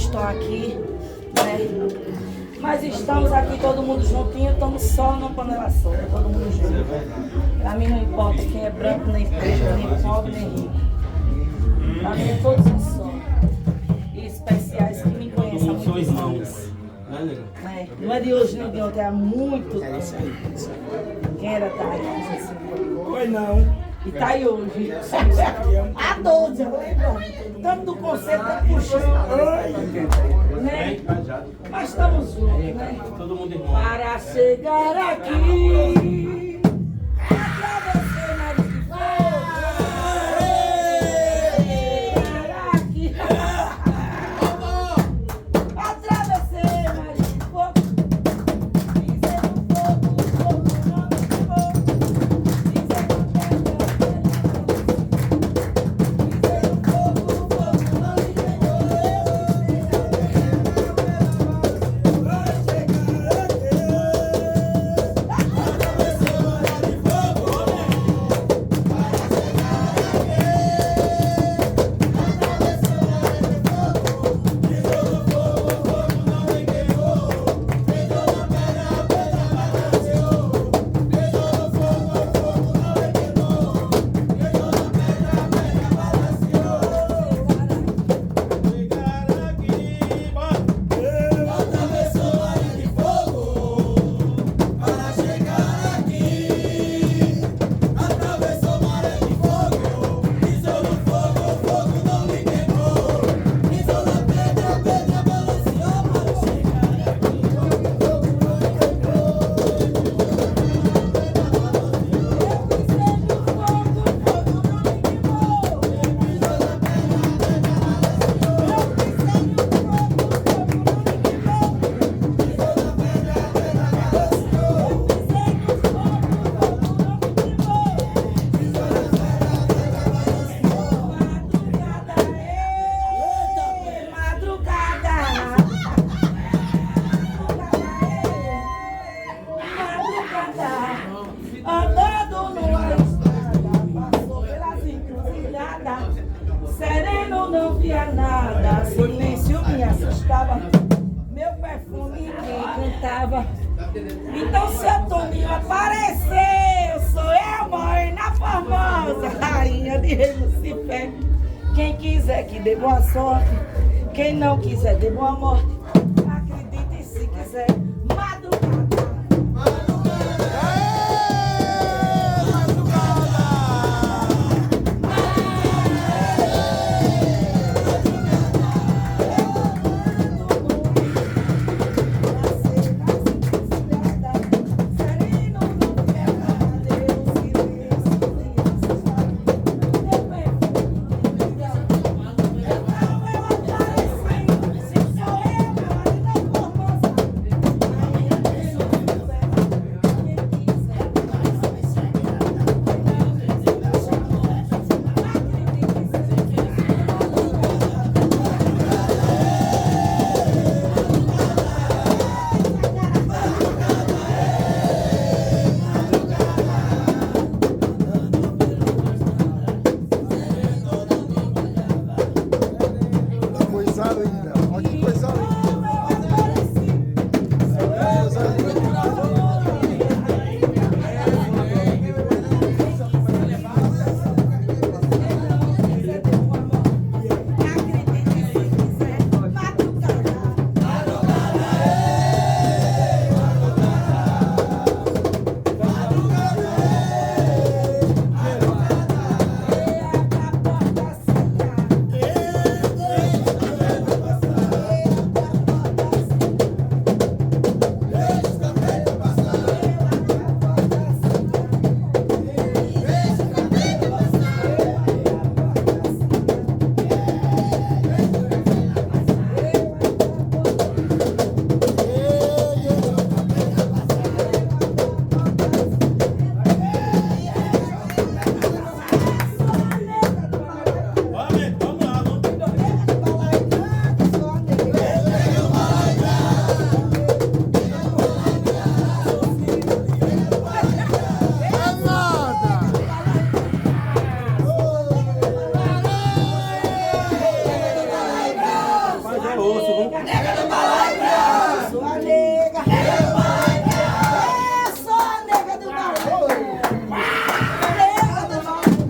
estão aqui, né? Mas estamos aqui todo mundo juntinho, estamos só numa panela só, todo mundo junto. Pra mim não importa quem é branco, nem preto, nem pobre, nem rico. Pra mim é todos um só. E especiais que me conhecem há muitos anos. É, não é de hoje nem de ontem, é há muito tempo. Quem era Thay? Foi não. E tá aí hoje. A 12, tanto do concerto, tanto puxando. Né? Mas estamos juntos, né? Todo mundo irmão. Para chegar aqui, atravessei mares de fogo. Para aqui. Atravessei mares de fogo. Pisei no fogo, o fogo não me queimou. Pisei no pedra, o pedra pisei no fogo, o fogo não me queimou. Andando numa estrada, passou pelas encruzilhadas. Sereno não via nada, silêncio me assustava. Meu perfume me encantava. Então seu Toninho apareceu, sou eu, Morena Formosa, rainha de Rei Lucifer. Quem quiser que dê boa sorte, quem não quiser dê boa morte. Acreditem se quiser, madrugada. nega. Nega do Balança. Sou a nega. Nega do Balança. É, sou a nega do Balança. Nega do Balança.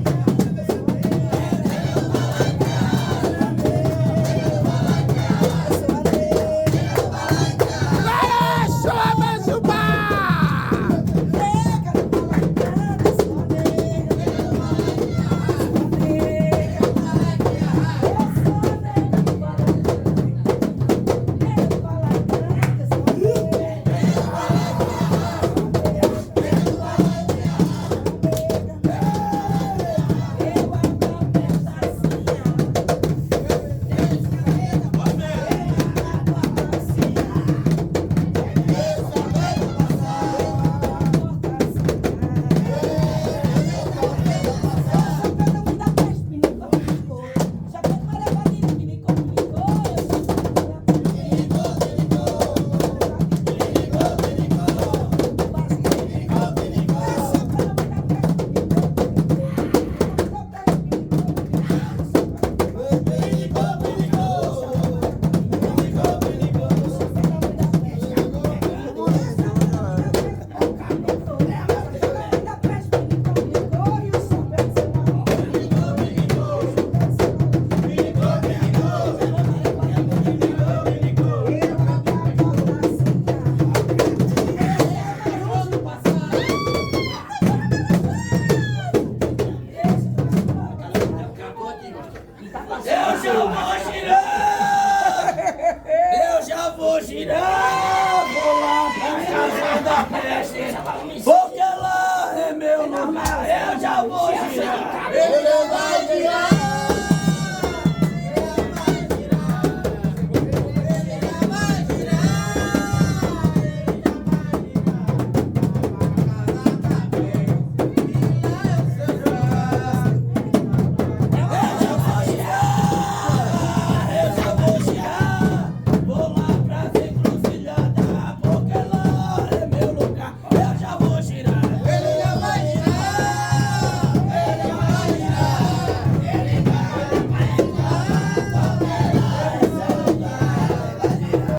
Eu já vou girar!